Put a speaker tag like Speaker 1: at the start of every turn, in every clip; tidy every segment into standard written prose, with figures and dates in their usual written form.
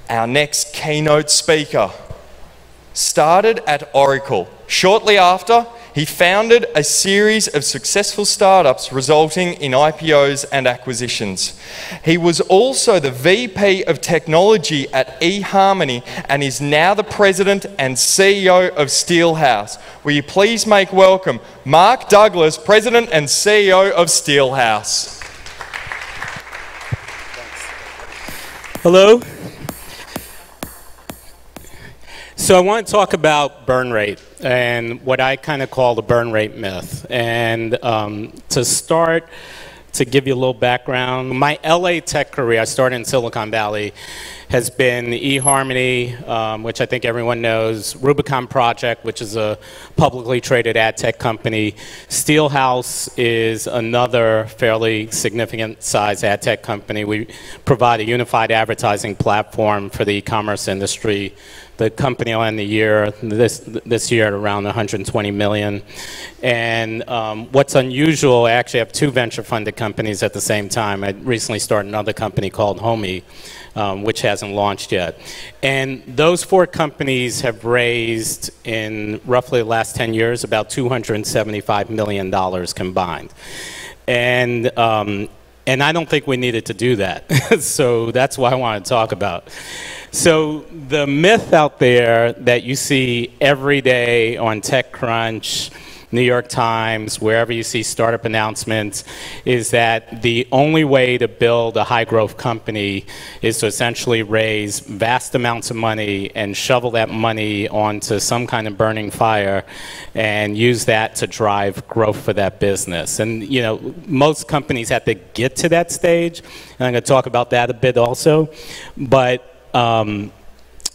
Speaker 1: Our next keynote speaker started at Oracle. Shortly after, he founded a series of successful startups resulting in IPOs and acquisitions. He was also the VP of Technology at eHarmony and is now the President and CEO of SteelHouse. Will you please make welcome Mark Douglas, President and CEO of SteelHouse.
Speaker 2: Hello. So I want to talk about burn rate and what I kind of call the burn rate myth. And to start, to give you a little background, my LA tech career, I started in Silicon Valley, has been eHarmony, which I think everyone knows, Rubicon Project, which is a publicly traded ad tech company. SteelHouse is another fairly significant size ad tech company. We provide a unified advertising platform for the e-commerce industry. The company will end the year, this year at around 120 million. And what's unusual, I actually have two venture funded companies at the same time. I recently started another company called Homey, which hasn't launched yet. And those four companies have raised in roughly the last 10 years about $275 million combined. And I don't think we needed to do that. So that's what I want to talk about. So the myth out there that you see every day on TechCrunch, New York Times, wherever you see startup announcements, is that the only way to build a high-growth company is to essentially raise vast amounts of money and shovel that money onto some kind of burning fire and use that to drive growth for that business. And you know, most companies have to get to that stage, and I'm going to talk about that a bit also. But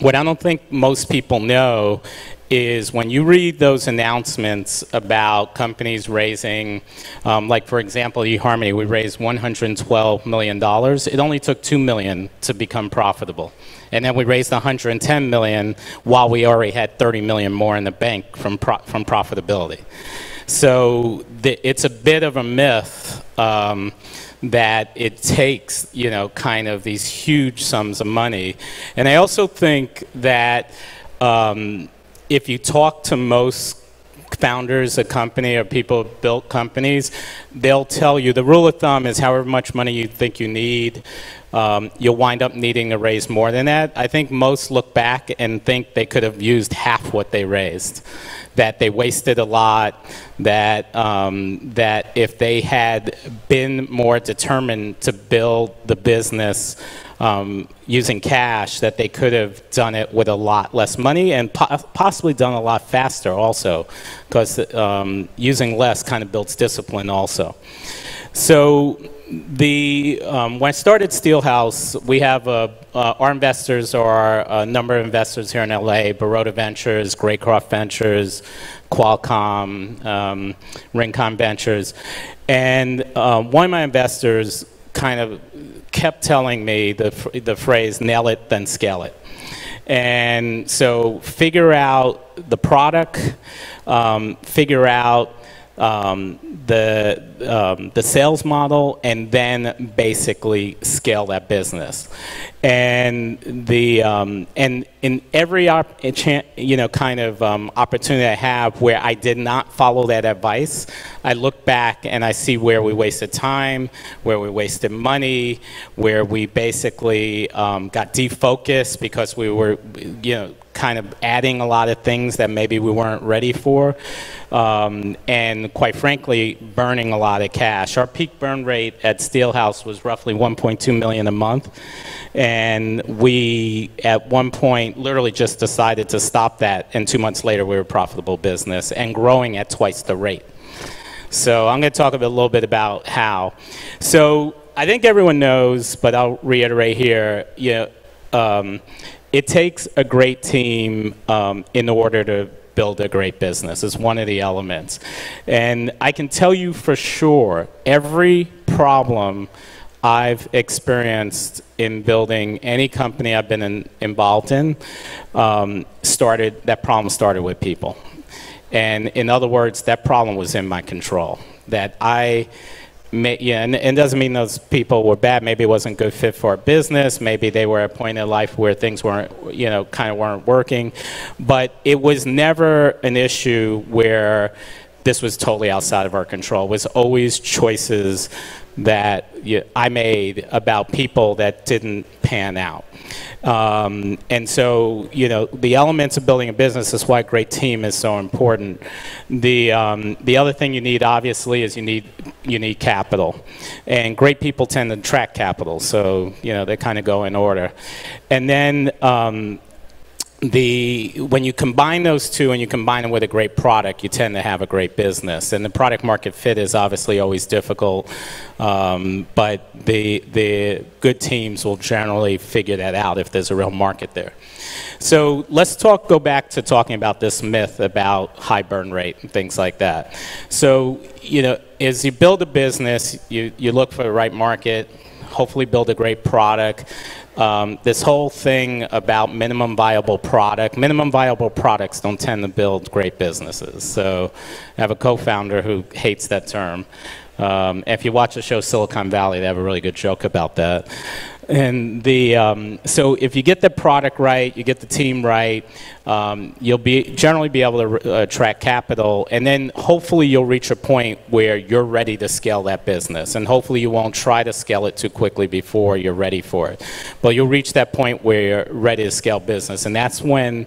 Speaker 2: what I don't think most people know is when you read those announcements about companies raising, like for example, eHarmony, we raised $112 million. It only took $2 million to become profitable. And then we raised $110 million while we already had $30 million more in the bank from profitability. So it's a bit of a myth that it takes, you know, kind of these huge sums of money. And I also think that if you talk to most founders of company or people who built companies, they'll tell you the rule of thumb is however much money you think you need, you'll wind up needing to raise more than that. I think most look back and think they could have used half what they raised, that they wasted a lot, that that if they had been more determined to build the business using cash, that they could have done it with a lot less money and possibly done a lot faster also, because using less kind of builds discipline also. So when I started SteelHouse, we have our investors are a number of investors here in LA: Baroda Ventures, Graycroft Ventures, Qualcomm, Rincon Ventures. And one of my investors kind of kept telling me the phrase, nail it, then scale it. And so figure out the product, figure out the sales model, and then basically scale that business. And and in every kind of opportunity I have where I did not follow that advice, I look back and I see where we wasted time, where we wasted money, where we basically got defocused because we were, you know, kind of adding a lot of things that maybe we weren't ready for, and quite frankly, burning a lot of cash. Our peak burn rate at SteelHouse was roughly 1.2 million a month, and we, at one point, literally just decided to stop that, and 2 months later, we were a profitable business and growing at twice the rate. So I'm going to talk a little bit about how. So I think everyone knows, but I'll reiterate here, you know, it takes a great team in order to build a great business. It's one of the elements. And I can tell you for sure, every problem I've experienced in building any company I've been involved in, that problem started with people. And in other words, that problem was in my control. That I Yeah, and it doesn't mean those people were bad. Maybe it wasn't a good fit for our business. Maybe they were at a point in life where things weren't, kind of weren't working. But it was never an issue where this was totally outside of our control. It was always choices that I made about people that didn't pan out. And so, the elements of building a business is why a great team is so important. The other thing you need, obviously, is you need capital. And great people tend to attract capital, so, they kind of go in order. And then when you combine those two and you combine them with a great product, you tend to have a great business. And the product market fit is obviously always difficult, but the good teams will generally figure that out if there's a real market there. So let's go back to talking about this myth about high burn rate and things like that. So, as you build a business, you look for the right market, hopefully build a great product. This whole thing about minimum viable products don't tend to build great businesses. So I have a co-founder who hates that term. If you watch the show Silicon Valley, they have a really good joke about that. And so if you get the product right, you get the team right, you'll generally be able to attract capital, and then hopefully you'll reach a point where you're ready to scale that business. And hopefully you won't try to scale it too quickly before you're ready for it. But you'll reach that point where you're ready to scale business, and that's when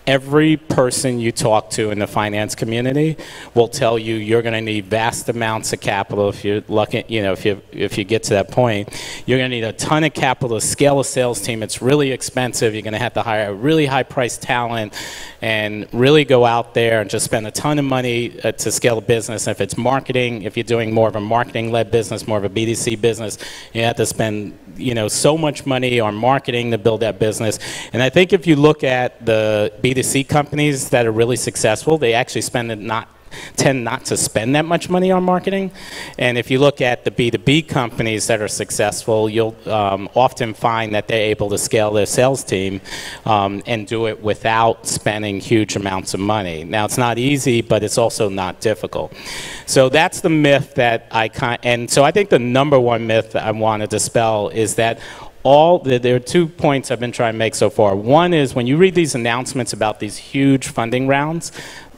Speaker 2: every person you talk to in the finance community will tell you you're going to need vast amounts of capital if you're lucky, if you get to that point. You're going to need a ton of capital to scale a sales team. It's really expensive. You're going to have to hire a really high-priced talent and really go out there and just spend a ton of money to scale a business. If it's marketing, if you're doing more of a marketing-led business, more of a B2C business, you have to spend so much money on marketing to build that business. And I think if you look at the B2C companies that are really successful, they actually tend not to spend that much money on marketing. And if you look at the B2B companies that are successful, you'll often find that they're able to scale their sales team and do it without spending huge amounts of money. Now, it's not easy, but it's also not difficult. So that's the myth that and so I think the number one myth that I want to dispel is that there are 2 points I've been trying to make so far. One is when you read these announcements about these huge funding rounds,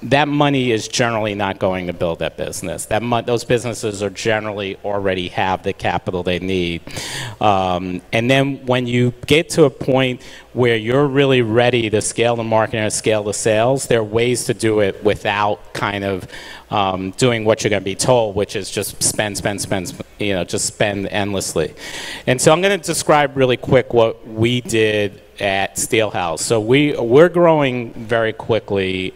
Speaker 2: that money is generally not going to build that business. Those businesses are generally already have the capital they need. And then when you get to a point where you're really ready to scale the marketing and scale the sales, there are ways to do it without kind of doing what you're going to be told, which is just spend, just spend endlessly. And so I'm going to describe really quick what we did at SteelHouse. So we're growing very quickly,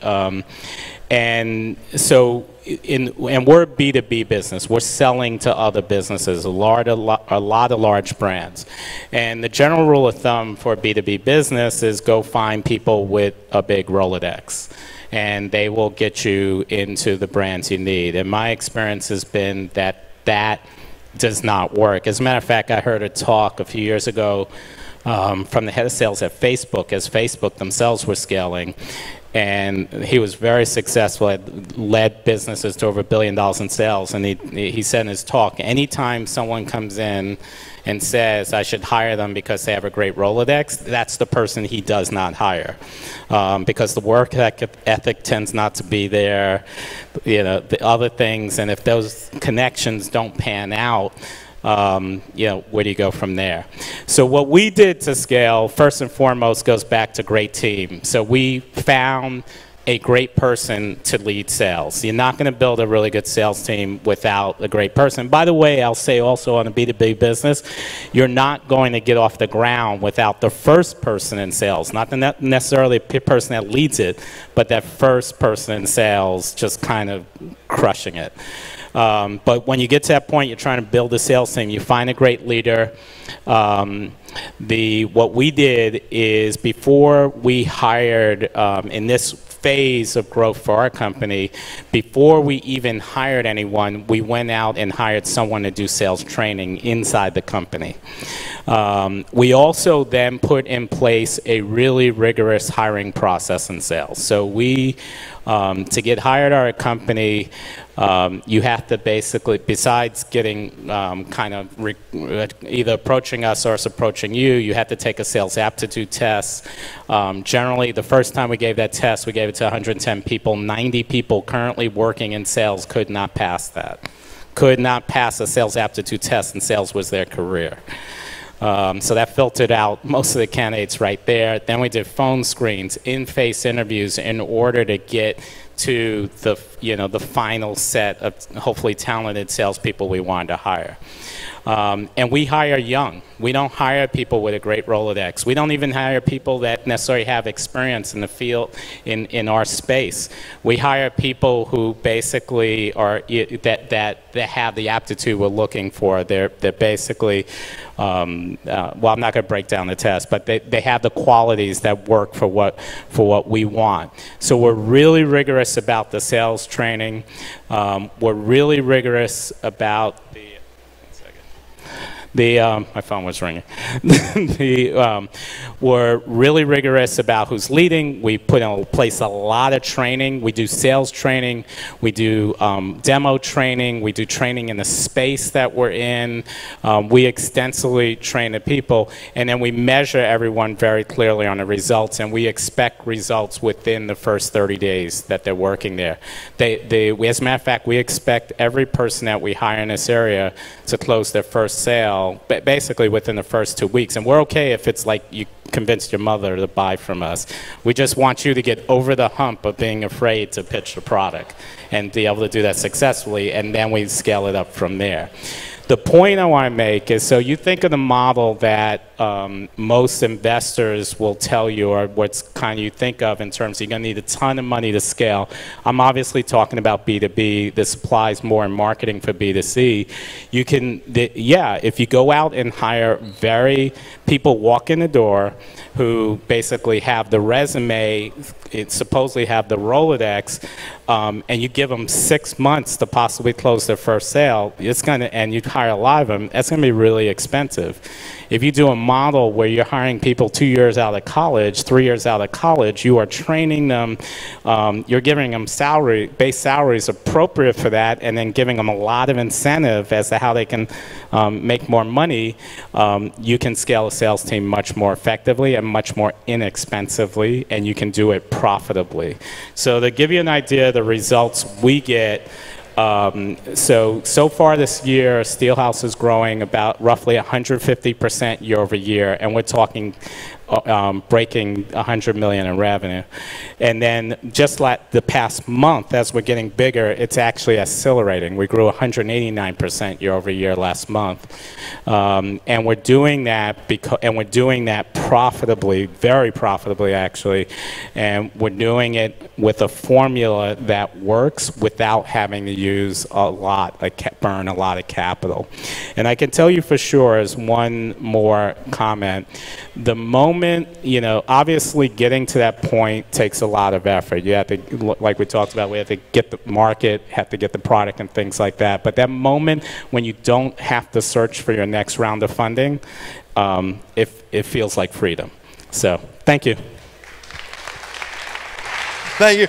Speaker 2: and so and we're a B2B business. We're selling to other businesses, a lot of large brands. And the general rule of thumb for a B2B business is go find people with a big Rolodex, and they will get you into the brands you need. And my experience has been that does not work. As a matter of fact, I heard a talk a few years ago from the head of sales at Facebook, as Facebook themselves were scaling. And he was very successful, had led businesses to over $1 billion in sales. And he said in his talk, anytime someone comes in and says, I should hire them because they have a great Rolodex, that's the person he does not hire. Because the work ethic tends not to be there, the other things. And if those connections don't pan out, where do you go from there? So what we did to scale, first and foremost, goes back to great team. So we found a great person to lead sales. You're not going to build a really good sales team without a great person. By the way, I'll say also on a B2B business, you're not going to get off the ground without the first person in sales. Not necessarily the person that leads it, but that first person in sales just kind of crushing it. But when you get to that point, you're trying to build a sales team. You find a great leader. What we did is before we hired in this phase of growth for our company, before we even hired anyone, we went out and hired someone to do sales training inside the company. We also then put in place a really rigorous hiring process in sales. So we To get hired at our company, you have to basically, besides getting either approaching us or us approaching you, you have to take a sales aptitude test. Generally, the first time we gave that test, we gave it to 110 people. 90 people currently working in sales could not pass that. Could not pass a sales aptitude test, and sales was their career. So that filtered out most of the candidates right there. Then we did phone screens, in-face interviews in order to get to the, the final set of hopefully talented salespeople we wanted to hire. And we hire young. We don't hire people with a great Rolodex. We don't even hire people that necessarily have experience in the field in our space. We hire people who basically are that have the aptitude we're looking for. They're basically well, I'm not going to break down the test, but they have the qualities that work for what we want. So we're really rigorous about the sales training. We're really rigorous about my phone was ringing. We're really rigorous about who's leading. We put in place a lot of training. We do sales training. We do demo training. We do training in the space that we're in. We extensively train the people. And then we measure everyone very clearly on the results. And we expect results within the first 30 days that they're working there. As a matter of fact, we expect every person that we hire in this area to close their first sale basically within the first 2 weeks. And we're okay if it's like you convinced your mother to buy from us. We just want you to get over the hump of being afraid to pitch the product and be able to do that successfully, and then we scale it up from there. The point I want to make is, so you think of the model that most investors will tell you, or what's kind of you think of in terms of you're going to need a ton of money to scale. I'm obviously talking about B2B. This applies more in marketing for B2C. You can, if you go out and hire people walk in the door who basically have the resume, supposedly have the Rolodex, and you give them 6 months to possibly close their first sale, and you hire a lot of them, that's going to be really expensive. If you do a model where you're hiring people 2 years out of college, 3 years out of college, you are training them, you're giving them base salaries appropriate for that, and then giving them a lot of incentive as to how they can make more money, you can scale a sales team much more effectively and much more inexpensively, and you can do it profitably. So to give you an idea of the results we get, so far this year, SteelHouse is growing about roughly 150% year over year, and we're talking breaking 100 million in revenue. And then just like the past month, as we're getting bigger, it's actually accelerating. We grew 189% year over year last month, and we're doing that profitably, very profitably actually, and we're doing it with a formula that works without having to use burn a lot of capital. And I can tell you for sure, as one more comment, the moment, obviously getting to that point takes a lot of effort. You have to, like we talked about, we have to get the market, have to get the product and things like that. But that moment when you don't have to search for your next round of funding, it feels like freedom. So, thank you.
Speaker 1: Thank you.